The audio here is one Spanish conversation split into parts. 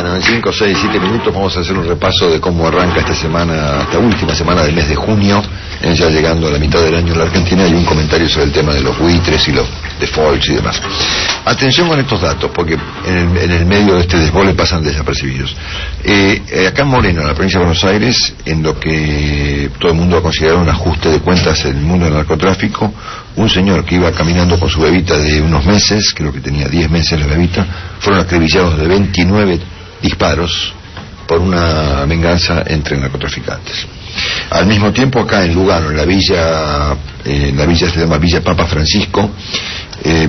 Bueno, en 5, 6, 7 minutos vamos a hacer un repaso de cómo arranca esta semana, esta última semana del mes de junio, ya llegando a la mitad del año en la Argentina, y un comentario sobre el tema de los buitres y los defaults y demás. Atención con estos datos, porque en el medio de este desbole pasan desapercibidos. Acá en Moreno, en la provincia de Buenos Aires, en lo que todo el mundo ha considerado un ajuste de cuentas en el mundo del narcotráfico, un señor que iba caminando con su bebita de unos meses, creo que tenía 10 meses la bebita, fueron acribillados de 29 disparos por una venganza entre narcotraficantes. Al mismo tiempo, acá en Lugano, en la villa se llama Villa Papa Francisco,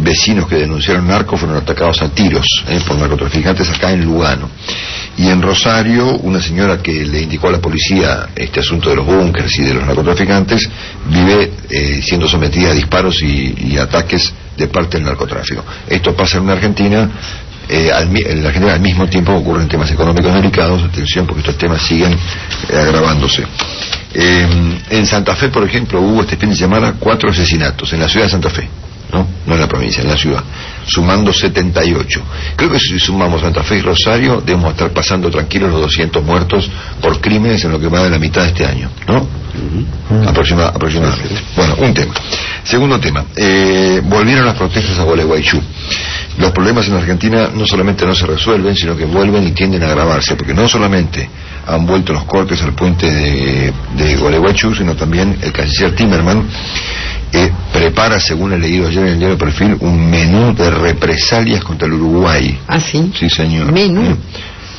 vecinos que denunciaron narcos fueron atacados a tiros por narcotraficantes acá en Lugano. Y en Rosario, una señora que le indicó a la policía este asunto de los búnkers y de los narcotraficantes vive siendo sometida a disparos y ataques de parte del narcotráfico. Esto pasa en una Argentina. En la Argentina al mismo tiempo ocurren temas económicos delicados. Atención, porque estos temas siguen agravándose. En Santa Fe, por ejemplo, hubo este fin de semana 4 asesinatos en la ciudad de Santa Fe. No en la provincia, en la ciudad, sumando 78. Creo que si sumamos Santa Fe y Rosario, debemos estar pasando tranquilos los 200 muertos por crímenes en lo que va de la mitad de este año, ¿no? Aproximadamente. Bueno, un tema. Segundo tema, volvieron las protestas a Gualeguaychú. Los problemas en Argentina no solamente no se resuelven, sino que vuelven y tienden a agravarse, porque no solamente han vuelto los cortes al puente de Gualeguaychú, sino también el canciller Timerman prepara, según he leído ayer en el diario Perfil, un menú de represalias contra el Uruguay. ¿Ah, sí? Sí, señor. ¿Menú?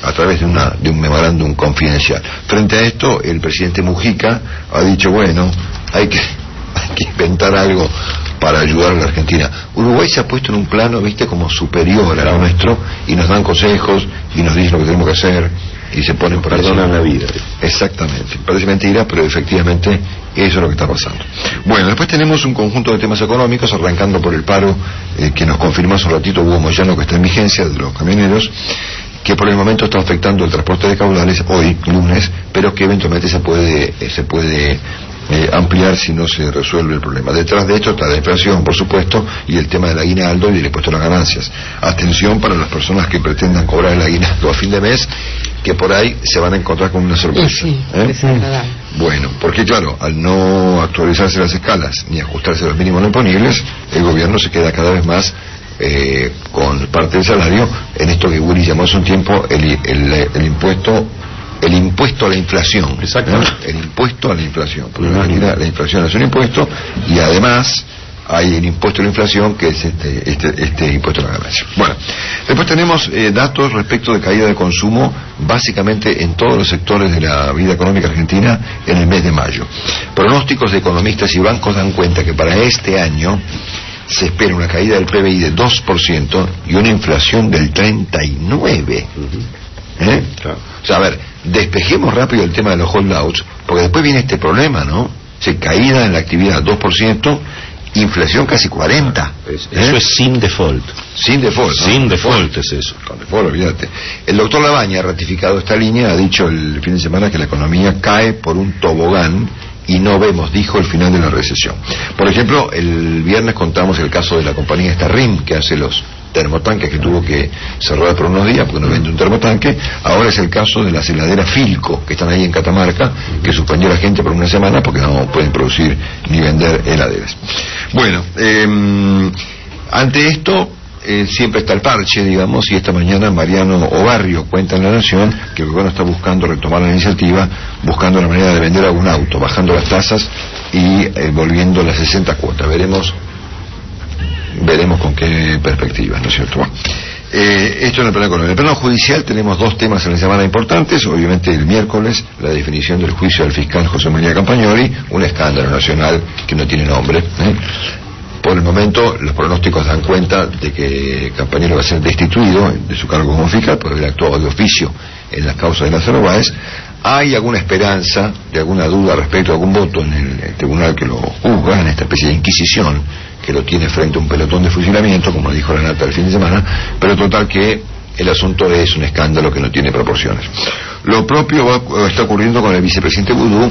A través de un memorándum confidencial. Frente a esto, el presidente Mujica ha dicho, bueno, hay que inventar algo para ayudar a la Argentina. Uruguay se ha puesto en un plano, viste, como superior al nuestro, y nos dan consejos y nos dicen lo que tenemos que hacer y se ponen por perdonan la vida. Exactamente. Parece mentira, pero efectivamente eso es lo que está pasando. Bueno, después tenemos un conjunto de temas económicos, arrancando por el paro que nos confirmó hace un ratito Hugo Moyano, que está en vigencia, de los camioneros, que por el momento está afectando el transporte de caudales hoy, lunes, pero que eventualmente se puede ampliar si no se resuelve el problema. Detrás de esto está la inflación, por supuesto, y el tema del aguinaldo y el impuesto a las ganancias. Atención para las personas que pretendan cobrar el aguinaldo a fin de mes, que por ahí se van a encontrar con una sorpresa. Sí, desagradable. Bueno, porque claro, al no actualizarse las escalas ni ajustarse los mínimos no imponibles, el gobierno se queda cada vez más con parte del salario en esto que Willy llamó hace un tiempo el impuesto a la inflación. Exacto. El impuesto a la inflación, porque en realidad la inflación es un impuesto, y además hay el impuesto a la inflación, que es este impuesto a la ganancia. Bueno, después tenemos datos respecto de caída de consumo, básicamente en todos los sectores de la vida económica argentina en el mes de mayo. Pronósticos de economistas y bancos dan cuenta que para este año se espera una caída del PBI de 2% y una inflación del 39%. Claro. O sea, a ver, despejemos rápido el tema de los holdouts, porque después viene este problema, ¿no? Caída en la actividad 2%, inflación casi 40%. Eso es sin default. Sin default, ¿no? Sin default es eso. Con default, olvídate. El doctor Labaña ha ratificado esta línea, ha dicho el fin de semana que la economía cae por un tobogán y no vemos, dijo, el final de la recesión. Por ejemplo, el viernes contamos el caso de la compañía RIM, que hace los termotanques, que tuvo que cerrar por unos días porque no vende un termotanque. Ahora es el caso de las heladeras Filco, que están ahí en Catamarca, que suspendió a la gente por una semana porque no pueden producir ni vender heladeras. Bueno, ante esto siempre está el parche, digamos, y esta mañana Mariano Obarrio cuenta en La Nación que el gobierno está buscando retomar la iniciativa, buscando la manera de vender algún auto, bajando las tasas y volviendo las 60 cuotas. Veremos con qué perspectivas, ¿no es cierto? Bueno, esto en el plano económico. En el plano judicial tenemos dos temas en la semana importantes. Obviamente el miércoles, la definición del juicio del fiscal José María Campagnoli, un escándalo nacional que no tiene nombre. Por el momento, los pronósticos dan cuenta de que Campagnoli va a ser destituido de su cargo como fiscal por haber actuado de oficio en las causas de Lázaro Báez. ¿Hay alguna esperanza de alguna duda respecto a algún voto en el tribunal que lo juzga, en esta especie de inquisición que lo tiene frente a un pelotón de fusilamiento, como dijo la Nata el fin de semana? Pero total que el asunto es un escándalo que no tiene proporciones. Lo propio está ocurriendo con el vicepresidente Boudou.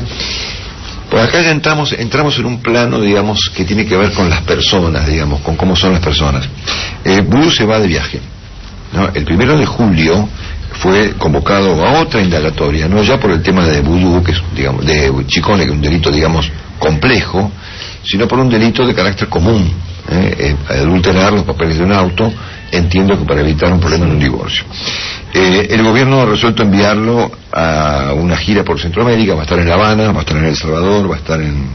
Pues acá ya entramos en un plano, digamos, que tiene que ver con las personas, digamos, con cómo son las personas. Boudou se va de viaje. ¿no? El 1 de julio fue convocado a otra indagatoria, no ya por el tema de vudú, que es, digamos, de Chicone, que es un delito, digamos, complejo, sino por un delito de carácter común, adulterar los papeles de un auto, entiendo que para evitar un problema en un divorcio. El gobierno ha resuelto enviarlo a una gira por Centroamérica, va a estar en La Habana, va a estar en El Salvador, va a estar en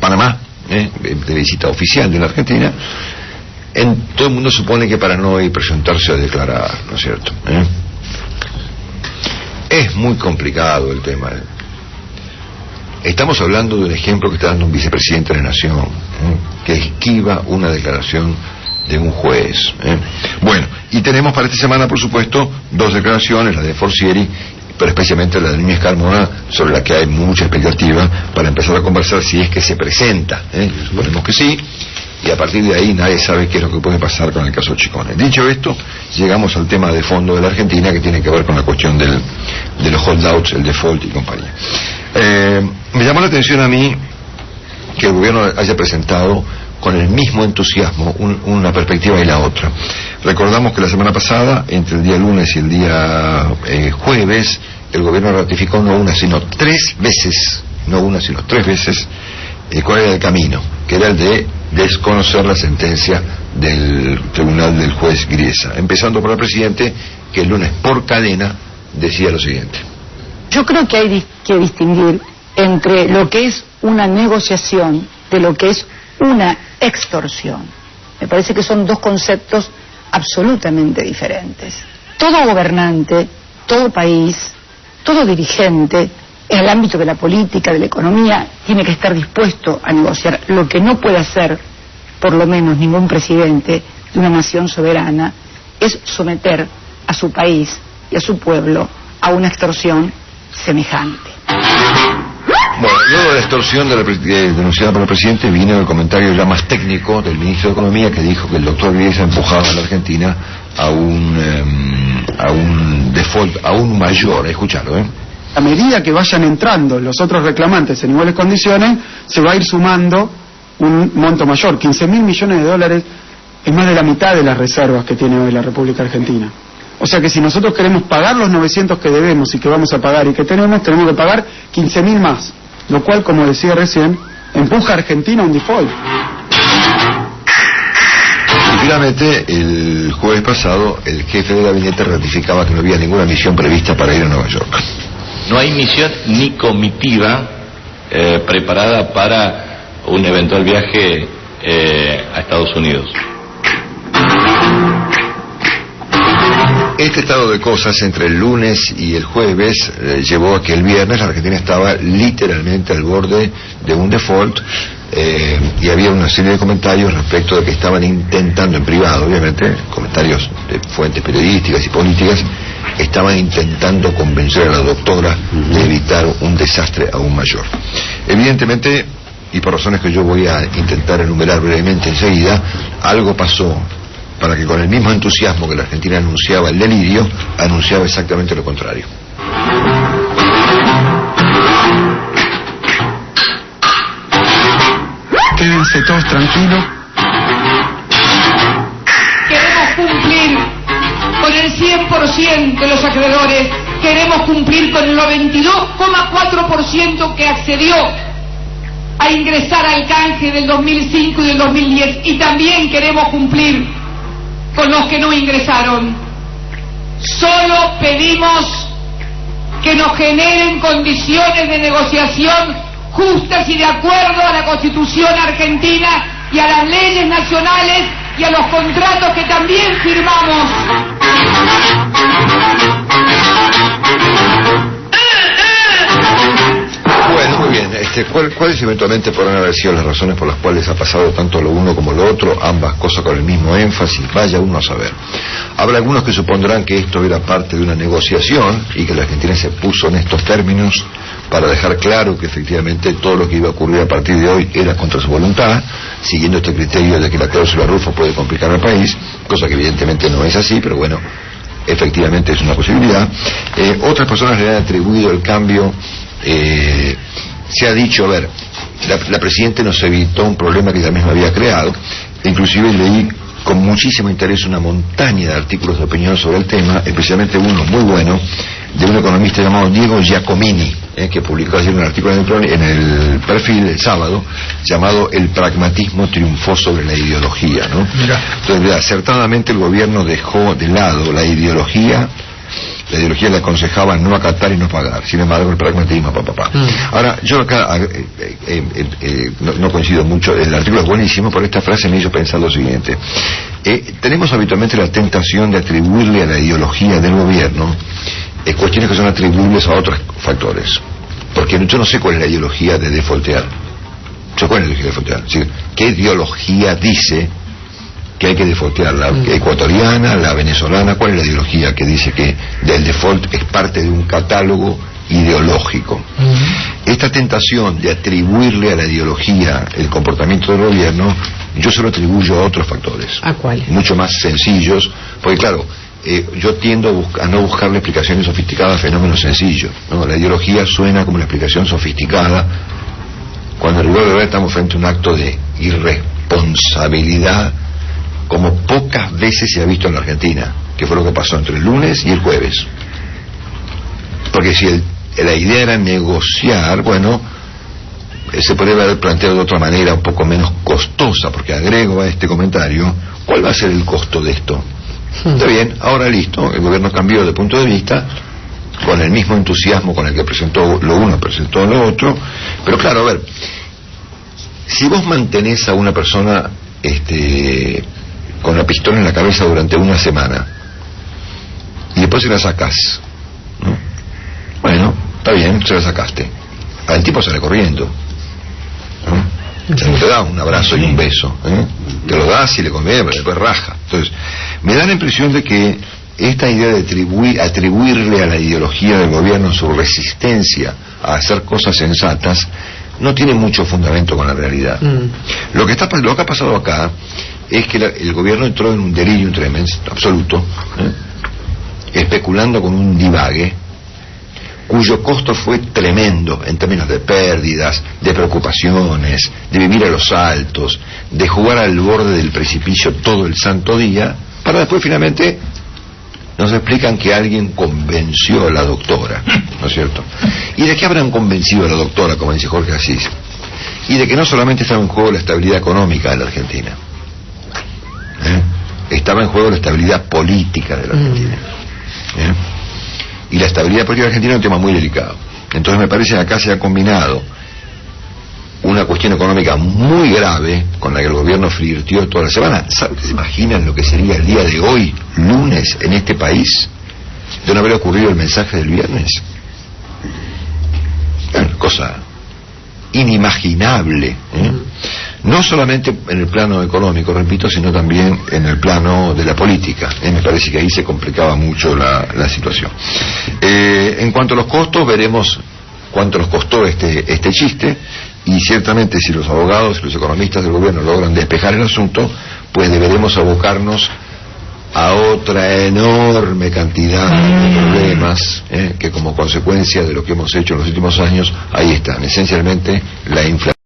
Panamá, de visita oficial de la Argentina. Todo el mundo supone que para no ir a presentarse a declarar, ¿no es cierto? Es muy complicado el tema. Estamos hablando de un ejemplo que está dando un vicepresidente de la Nación, que esquiva una declaración de un juez. Bueno, y tenemos para esta semana, por supuesto, 2 declaraciones, la de Forcieri, pero especialmente la de Núñez Carmona, sobre la que hay mucha expectativa para empezar a conversar si es que se presenta. Suponemos que sí, y a partir de ahí nadie sabe qué es lo que puede pasar con el caso Chicone. Dicho esto, llegamos al tema de fondo de la Argentina, que tiene que ver con la cuestión de los holdouts, el default y compañía. Me llamó la atención a mí que el gobierno haya presentado con el mismo entusiasmo una perspectiva y la otra. Recordamos que la semana pasada, entre el día lunes y el día jueves, el gobierno ratificó no una sino 3 veces, cuál era el camino, que era el de desconocer la sentencia del tribunal del juez Griesa, empezando por el presidente, que el lunes por cadena decía lo siguiente. Yo creo que hay que distinguir entre lo que es una negociación de lo que es una extorsión. Me parece que son 2 conceptos absolutamente diferentes. Todo gobernante, todo país, todo dirigente, en el ámbito de la política, de la economía, tiene que estar dispuesto a negociar. Lo que no puede hacer, por lo menos ningún presidente de una nación soberana, es someter a su país y a su pueblo a una extorsión semejante. Bueno, luego de la extorsión denunciada por el presidente, vino el comentario ya más técnico del ministro de Economía, que dijo que el doctor Griesa empujaba a la Argentina a un default aún mayor. Escuchalo, A medida que vayan entrando los otros reclamantes en iguales condiciones, se va a ir sumando un monto mayor. 15.000 millones de dólares es más de la mitad de las reservas que tiene hoy la República Argentina. O sea que si nosotros queremos pagar los 900 que debemos y que vamos a pagar y que tenemos que pagar 15.000 más, lo cual, como decía recién, empuja a Argentina a un default. Y finalmente, el jueves pasado, el jefe de gabinete ratificaba que no había ninguna misión prevista para ir a Nueva York. No hay misión ni comitiva preparada para un eventual viaje a Estados Unidos. Este estado de cosas entre el lunes y el jueves llevó a que el viernes la Argentina estaba literalmente al borde de un default, y había una serie de comentarios respecto de que estaban intentando, en privado obviamente, comentarios de fuentes periodísticas y políticas, estaban intentando convencer a la doctora de evitar un desastre aún mayor. Evidentemente, y por razones que yo voy a intentar enumerar brevemente enseguida, algo pasó para que con el mismo entusiasmo que la Argentina anunciaba el delirio, anunciaba exactamente lo contrario. Quédense todos tranquilos. Queremos cumplir con el 100% de los acreedores, queremos cumplir con el 92,4% que accedió a ingresar al canje del 2005 y del 2010, y también queremos cumplir con los que no ingresaron. Solo pedimos que nos generen condiciones de negociación justas y de acuerdo a la Constitución argentina y a las leyes nacionales y a los contratos que también firmamos. Bueno, muy bien. ¿Cuáles eventualmente podrán haber sido las razones por las cuales ha pasado tanto lo uno como lo otro, ambas cosas con el mismo énfasis? Vaya uno a saber. Habrá algunos que supondrán que esto era parte de una negociación y que la Argentina se puso en estos términos para dejar claro que efectivamente todo lo que iba a ocurrir a partir de hoy era contra su voluntad, siguiendo este criterio de que la cláusula Rufo puede complicar al país, cosa que evidentemente no es así, pero bueno, efectivamente es una posibilidad. Otras personas le han atribuido el cambio. Se ha dicho, a ver, la Presidenta nos evitó un problema que ella misma había creado. Inclusive leí con muchísimo interés una montaña de artículos de opinión sobre el tema, especialmente uno muy bueno de un economista llamado Diego Giacomini, que publicó ayer un artículo en el Perfil el sábado, llamado "El pragmatismo triunfó sobre la ideología", ¿no? Entonces, acertadamente el gobierno dejó de lado la ideología. La ideología le aconsejaba no acatar y no pagar, sin embargo el pragmatismo, Ahora, yo acá no coincido mucho, el artículo es buenísimo, pero esta frase me hizo pensar lo siguiente. Tenemos habitualmente la tentación de atribuirle a la ideología del gobierno cuestiones que son atribuibles a otros factores, porque yo no sé cuál es la ideología de defaultear. ¿Cuál es la ideología de defaultear? ¿Sí? ¿Qué ideología dice que hay que defaultear? ¿La ecuatoriana, la venezolana? ¿Cuál es la ideología que dice que el default es parte de un catálogo ideológico? Esta tentación de atribuirle a la ideología el comportamiento del gobierno, yo se lo atribuyo a otros factores. ¿A cuáles? Mucho más sencillos, porque claro, yo tiendo a no buscarle explicaciones sofisticadas a fenómenos sencillos, ¿no? La ideología suena como la explicación sofisticada, cuando en rigor de verdad estamos frente a un acto de irresponsabilidad como pocas veces se ha visto en la Argentina, que fue lo que pasó entre el lunes y el jueves. Porque si la idea era negociar, bueno, se podría haber planteado de otra manera, un poco menos costosa, porque agrego a este comentario, ¿cuál va a ser el costo de esto? Está bien, ahora listo, el gobierno cambió de punto de vista, con el mismo entusiasmo con el que presentó lo uno, presentó lo otro, pero claro, a ver, si vos mantenés a una persona con la pistola en la cabeza durante una semana y después se la sacás, ¿no? Bueno, está bien, se la sacaste, al tipo sale corriendo, ¿no? No te da un abrazo y un beso, te lo das y le conviene, pero después raja. Entonces, me da la impresión de que esta idea de atribuirle a la ideología del gobierno su resistencia a hacer cosas sensatas no tiene mucho fundamento con la realidad. Lo que ha pasado acá es que el gobierno entró en un delirium tremens absoluto, especulando con un divague cuyo costo fue tremendo en términos de pérdidas, de preocupaciones, de vivir a los altos, de jugar al borde del precipicio todo el santo día, para después finalmente nos explican que alguien convenció a la doctora, ¿no es cierto? ¿Y de qué habrán convencido a la doctora, como dice Jorge Asís? Y de que no solamente estaba en juego la estabilidad económica de la Argentina, estaba en juego la estabilidad política de la Argentina. Y la estabilidad política de la Argentina es un tema muy delicado. Entonces me parece que acá se ha combinado una cuestión económica muy grave con la que el gobierno flirteó toda la semana. ¿Saben? ¿Se imaginan lo que sería el día de hoy, lunes, en este país, de no haber ocurrido el mensaje del viernes? Una cosa inimaginable, no solamente en el plano económico, repito, sino también en el plano de la política. Me parece que ahí se complicaba mucho la situación. En cuanto a los costos, veremos cuánto nos costó este chiste, y ciertamente si los abogados y los economistas del gobierno logran despejar el asunto, pues deberemos abocarnos a otra enorme cantidad de problemas que como consecuencia de lo que hemos hecho en los últimos años, ahí están, esencialmente la inflación.